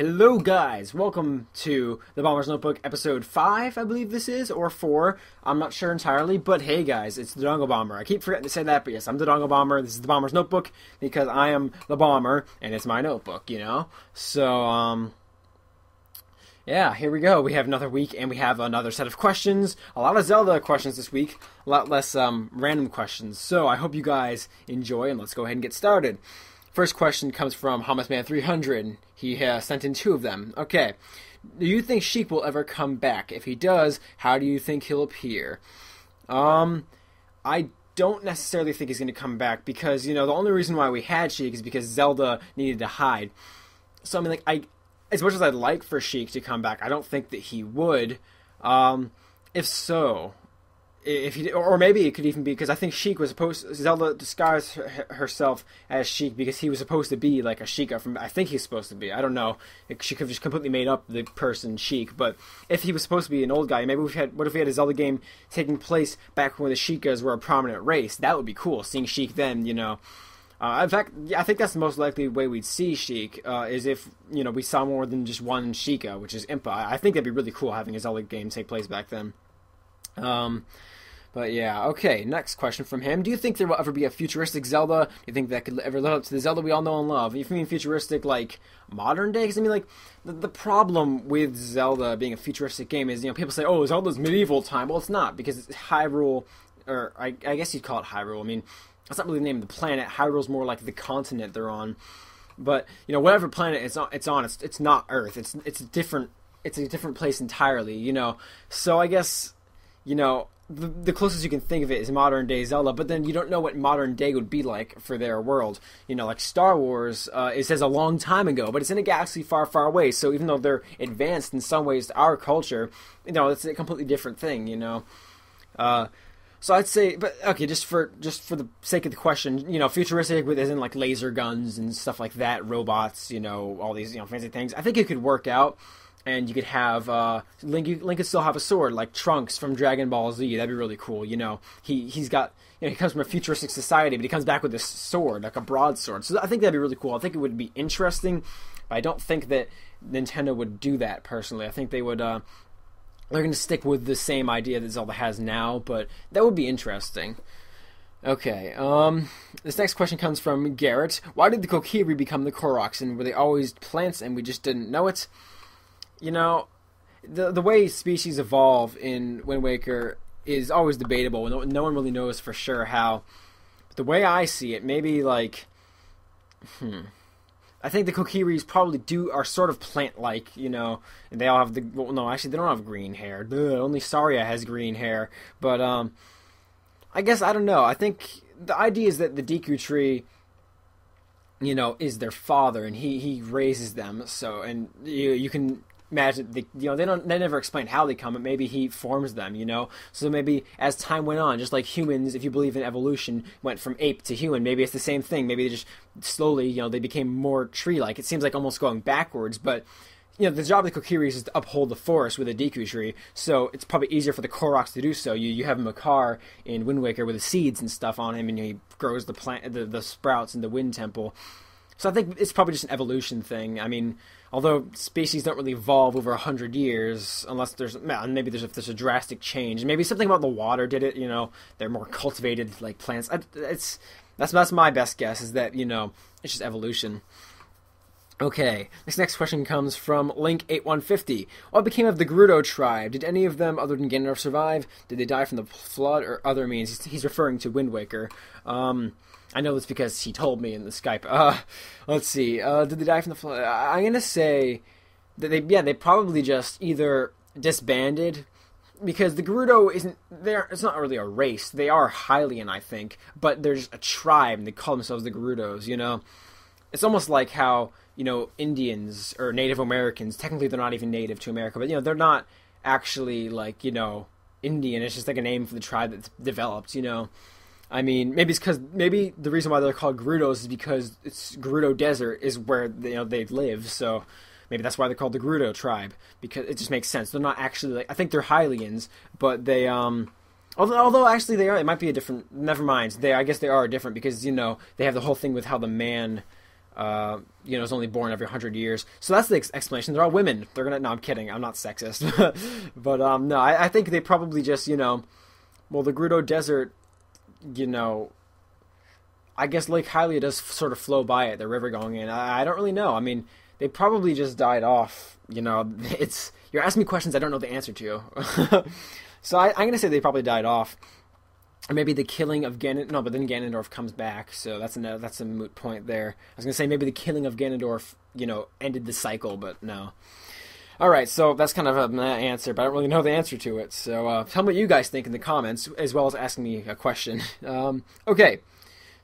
Hello guys, welcome to the Bomber's Notebook episode 5, I believe this is, or 4, I'm not sure entirely, but hey guys, it's the Dongo Bomber. I keep forgetting to say that, but yes, I'm the Dongo Bomber, this is the Bomber's Notebook, because I am the Bomber, and it's my notebook, you know? So, yeah, here we go, we have another week, and we have another set of questions, a lot of Zelda questions this week, a lot less, random questions, so I hope you guys enjoy, and let's go ahead and get started. First question comes from HamasMan300. He has sent in 2 of them. Okay. Do you think Sheik will ever come back? If he does, how do you think he'll appear? I don't necessarily think he's going to come back because, you know, the only reason why we had Sheik is because Zelda needed to hide. So, I mean, like, as much as I'd like for Sheik to come back, I don't think that he would. If so... If he, or maybe it could even be because I think Zelda disguised herself as Sheik because he was supposed to be like a Sheikah from. I think he's supposed to be. I don't know. She could have just completely made up the person Sheik. But if he was supposed to be an old guy, maybe what if we had a Zelda game taking place back when the Sheikahs were a prominent race? That would be cool. Seeing Sheik then, you know. In fact, I think that's the most likely way we'd see Sheik is if we saw more than just one Sheikah, which is Impa. I think that'd be really cool having a Zelda game take place back then. But yeah, okay, next question from him. Do you think there will ever be a futuristic Zelda? Do you think that could ever live up to the Zelda we all know and love? If you mean futuristic, like, modern day? Because, I mean, like, the problem with Zelda being a futuristic game is, people say, oh, Zelda's medieval time. Well, it's not, because it's Hyrule, or I guess you'd call it Hyrule. I mean, that's not really the name of the planet. Hyrule's more like the continent they're on. But, whatever planet it's not Earth. It's a different place entirely, So I guess, the closest you can think of it is modern day Zelda, but then you don't know what modern day would be like for their world. Like Star Wars, it says a long time ago, but it's in a galaxy far, far away. So even though they're advanced in some ways to our culture, it's a completely different thing. So I'd say, but okay, just for the sake of the question, futuristic with as in like laser guns and stuff like that, robots, all these fancy things. I think it could work out. And you could have Link could still have a sword like Trunks from Dragon Ball Z. That'd be really cool. He's got he comes from a futuristic society, but he comes back with this sword, like a broadsword. So I think that'd be really cool. I think it would be interesting, but I don't think that Nintendo would do that personally. I think they would. They're going to stick with the same idea that Zelda has now, but that would be interesting. Okay, this next question comes from Garrett. Why did the Kokiri become the Koroks, and were they always plants and we just didn't know it? The way species evolve in Wind Waker is always debatable. No one really knows for sure how. But the way I see it, maybe like, I think the Kokiris probably are sort of plant-like, and they all have no, actually they don't have green hair. Only Saria has green hair. But I guess I don't know. I think the idea is that the Deku Tree, is their father, and he raises them. So, and you can imagine they never explain how they come, but maybe he forms them, So maybe as time went on, just like humans, if you believe in evolution, went from ape to human, maybe it's the same thing. Maybe they just slowly, they became more tree-like. It seems like almost going backwards, but the job of the Kokiris is to uphold the forest with a Deku Tree, so it's probably easier for the Koroks to do so. You have Makar in Wind Waker with the seeds and stuff on him, and he grows the sprouts in the Wind Temple. So I think it's probably just an evolution thing. I mean, although species don't really evolve over 100 years, unless there's a drastic change. Maybe something about the water did it. They're more cultivated like plants. That's my best guess is that it's just evolution. Okay, this next question comes from Link8150. What became of the Gerudo tribe? Did any of them, other than Ganondorf, survive? Did they die from the flood or other means? He's referring to Wind Waker. I know this because he told me in the Skype. Let's see. Did they die from the flood? I'm gonna say that they probably just either disbanded, because the Gerudo it's not really a race. They are Hylian, I think, but they're just a tribe, and they call themselves the Gerudos. It's almost like how Indians or Native Americans, technically they're not even native to America, but they're not actually like Indian. It's just like a name for the tribe that's developed. I mean, maybe the reason why they're called Gerudos is because it's Gerudo Desert is where they live. So maybe that's why they're called the Gerudo tribe, because it just makes sense. They're not actually I think they're Hylians, but they although actually they are. It might be a different. Never mind. I guess they are different because they have the whole thing with how the man is only born every 100 years. So that's the explanation. They're all women. They're gonna. No, I'm kidding. I'm not sexist. But no, I think they probably just well, the Gerudo Desert, I guess Lake Hylia does sort of flow by it. The river going in. I don't really know. I mean, they probably just died off. You're asking me questions I don't know the answer to. So I'm gonna say they probably died off. Or maybe the killing of Ganondorf. No, but then Ganondorf comes back, so that's a moot point there. I was gonna say maybe the killing of Ganondorf, ended the cycle, but no. All right, so that's kind of an answer, but I don't really know the answer to it. So tell me what you guys think in the comments, as well as asking me a question. Okay,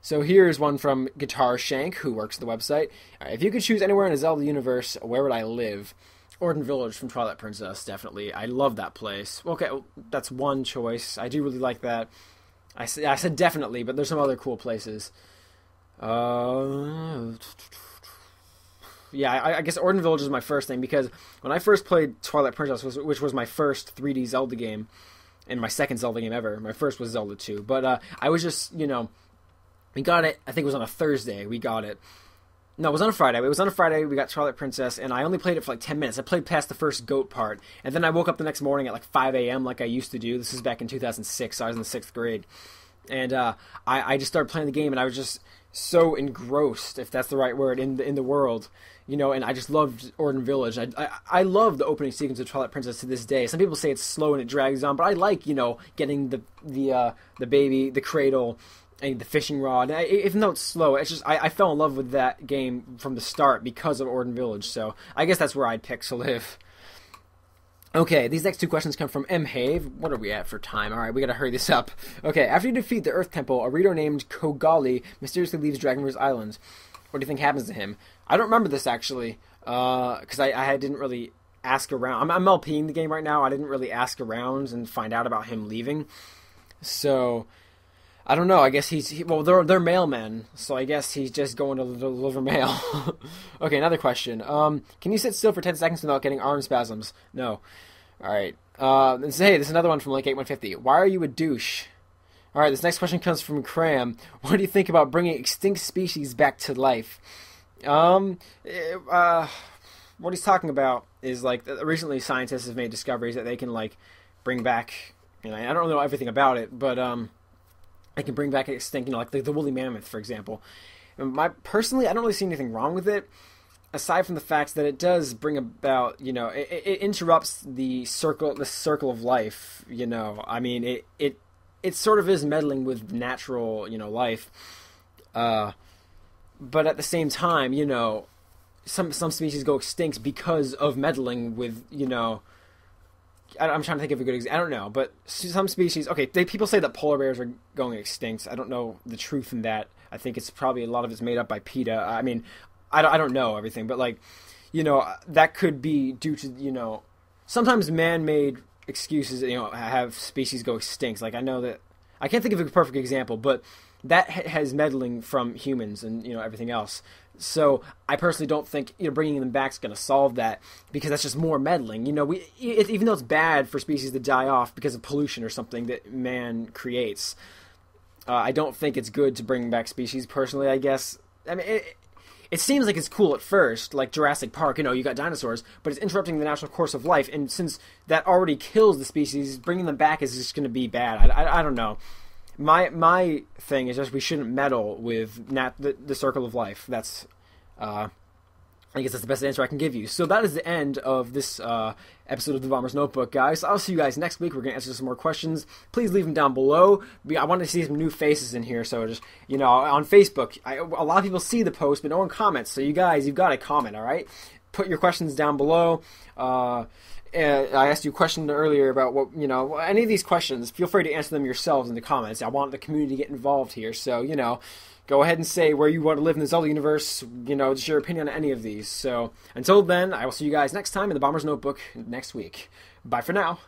so here's one from Guitar Shank, who works at the website. All right, if you could choose anywhere in the Zelda universe, where would I live? Ordon Village from Twilight Princess, definitely. I love that place. Okay, that's one choice. I do really like that. I said definitely, but there's some other cool places. Yeah, I guess Ordon Village is my first thing, because when I first played Twilight Princess, which was my first 3D Zelda game, and my second Zelda game ever, my first was Zelda 2, but I was just, we got it, I think it was on a Thursday, we got it. No, it was on a Friday. It was on a Friday. We got Twilight Princess, and I only played it for like 10 minutes. I played past the first goat part, and then I woke up the next morning at like 5 a.m. like I used to do. This is back in 2006, so I was in the 6th grade. And I just started playing the game, and I was just so engrossed, if that's the right word, in the world. And I just loved Ordon Village. I love the opening sequence of Twilight Princess to this day. Some people say it's slow and it drags on, but I like, getting the baby, the cradle, and the fishing rod. Even though it's slow, it's just I fell in love with that game from the start because of Ordon Village. So I guess that's where I'd pick to live. Okay, these next two questions come from M. Have. What are we at for time? All right, we got to hurry this up. Okay, after you defeat the Earth Temple, a Rito named Kogali mysteriously leaves Dragon River's Islands. What do you think happens to him? I don't remember this actually, because I didn't really ask around. I'm LPing the game right now. I didn't really ask around and find out about him leaving. So I don't know. I guess they're mailmen, so I guess he's just going to deliver mail. Okay, another question. Can you sit still for 10 seconds without getting arm spasms? No. All right. Hey, this is another one from Lake 8150. Why are you a douche? All right, this next question comes from Cram. What do you think about bringing extinct species back to life? What he's talking about is like recently scientists have made discoveries that they can like bring back. I don't really know everything about it, but I can bring back extinct, like the woolly mammoth, for example. Personally, I don't really see anything wrong with it, aside from the fact that it does bring about, it interrupts the circle of life. I mean, it sort of is meddling with natural, life. But at the same time, some species go extinct because of meddling with, I'm trying to think of a good example. I don't know, but some species... Okay, people say that polar bears are going extinct. I don't know the truth in that. I think it's probably a lot of it's made up by PETA. I mean, I don't know everything, but like, that could be due to, sometimes man-made excuses, have species go extinct. Like, I know that... I can't think of a perfect example, but that has meddling from humans and, everything else. So I personally don't think bringing them back is going to solve that, because that's just more meddling. Even though it's bad for species to die off because of pollution or something that man creates, I don't think it's good to bring back species. Personally, I guess. I mean, it seems like it's cool at first, like Jurassic Park. You got dinosaurs, but it's interrupting the natural course of life, and since that already kills the species, bringing them back is just going to be bad. I don't know. My thing is just we shouldn't meddle with the circle of life. That's, I guess that's the best answer I can give you. So that is the end of this episode of The Bomber's Notebook, guys. I'll see you guys next week. We're going to answer some more questions. Please leave them down below. I want to see some new faces in here, so just, on Facebook, a lot of people see the post, but no one comments. So you guys, you've got to comment, all right? Put your questions down below. I asked you a question earlier about what, any of these questions, feel free to answer them yourselves in the comments. I want the community to get involved here, so, go ahead and say where you want to live in the Zelda universe, just your opinion on any of these. So, until then, I will see you guys next time in the Bomber's Notebook next week. Bye for now.